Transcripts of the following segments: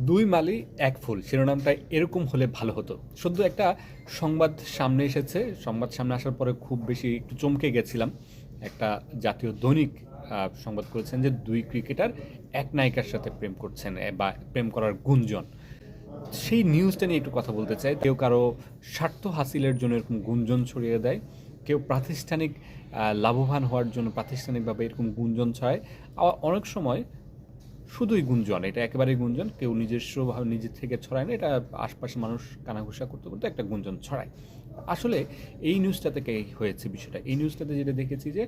দুই মালি এক ফুল শিরোনামটা এরকম হলে ভালো হতো। সদ্য একটা সংবাদ সামনে এসেছে, সংবাদ সামনে আসার পরে খুব বেশি একটু চমকে গেছিলাম। একটা জাতীয় দৈনিক সংবাদ করেছেন যে দুই ক্রিকেটার এক নায়িকার সাথে প্রেম করছেন বা প্রেম করার গুঞ্জন। সেই নিউজটা নিয়ে একটু কথা বলতে চাই। কেউ কারো স্বার্থ হাসিলের জন্য এরকম গুঞ্জন ছড়িয়ে দেয়, কেউ প্রাতিষ্ঠানিক লাভবান হওয়ার জন্য প্রাতিষ্ঠানিকভাবে এরকম গুঞ্জন ছড়ায়। আবার অনেক সময় শুধুই গুঞ্জন, এটা একেবারেই গুঞ্জন, কেউ নিজস্বভাবে নিজের থেকে ছড়ায় না, এটা আশপাশের মানুষ কানাঘুষা করতে করতে একটা গুঞ্জন ছড়ায়। আসলে এই নিউজটা থেকে হয়েছে বিষয়টা। এই নিউজটাতে যেটা দেখেছি যে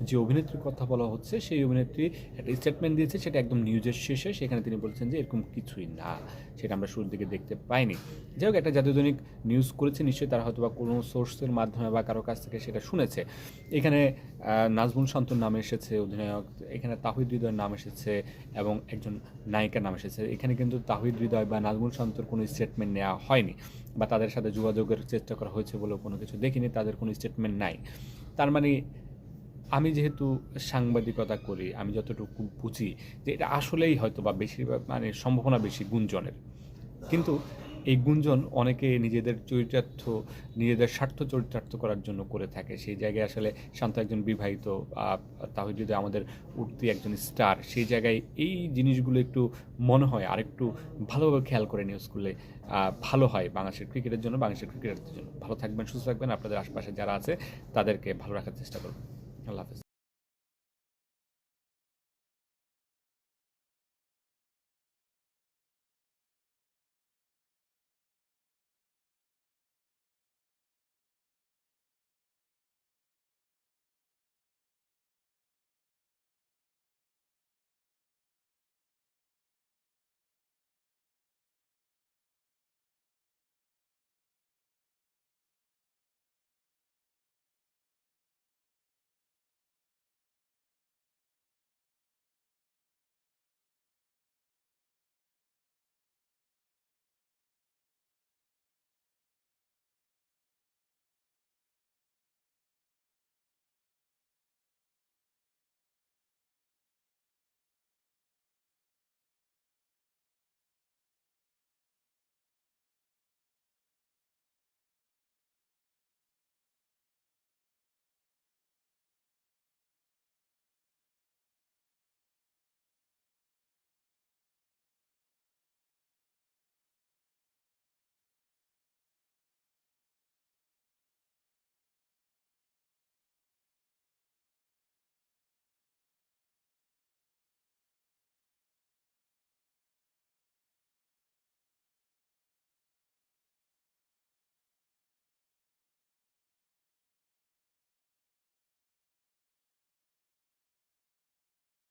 যে অভিনেত্রীর কথা বলা হচ্ছে সেই অভিনেত্রী একটা স্টেটমেন্ট দিয়েছে, সেটা একদম নিউজের শেষে। সেখানে তিনি বলছেন যে এরকম কিছুই না, সেটা আমরা শুরুর দিকে দেখতে পাইনি। যাই হোক, একটা জাতীয় দৈনিক নিউজ করেছে, নিশ্চয়ই তারা হয়তো বা কোনো সোর্সের মাধ্যমে বা কারো কাছ থেকে সেটা শুনেছে। এখানে নাজমুল শান্তর নাম এসেছে অধিনায়ক, এখানে তাহিদ হৃদয়ের নাম এসেছে এবং একজন নায়িকার নাম এসেছে। এখানে কিন্তু তাহিদ হৃদয় বা নাজমুল শান্তর কোনো স্টেটমেন্ট নেওয়া হয়নি বা তাদের সাথে যোগাযোগের চেষ্টা করা হয়েছে বলেও কোনো কিছু দেখিনি, তাদের কোনো স্টেটমেন্ট নাই। তার মানে আমি যেহেতু সাংবাদিকতা করি, আমি যতটুকু বুঝি যে এটা আসলেই হয়তো বা বেশিরভাগ মানে সম্ভাবনা বেশি গুঞ্জনের। কিন্তু এই গুঞ্জন অনেকে নিজেদের চরিতার্থ, নিজেদের স্বার্থ চরিতার্থ করার জন্য করে থাকে। সেই জায়গায় আসলে শান্ত একজন বিবাহিত, তাহিদ হৃদয় আমাদের উঠতি একজন স্টার। সেই জায়গায় এই জিনিসগুলো একটু মনে হয় আরেকটু ভালোভাবে খেয়াল করে নিউজ করলে ভালো হয় বাংলাদেশের ক্রিকেটের জন্য, বাংলাদেশের ক্রিকেটারদের জন্য। ভালো থাকবেন, সুস্থ থাকবেন, আপনাদের আশপাশে যারা আছে তাদেরকে ভালো রাখার চেষ্টা করবেন। আল্লাহ হাফেজ।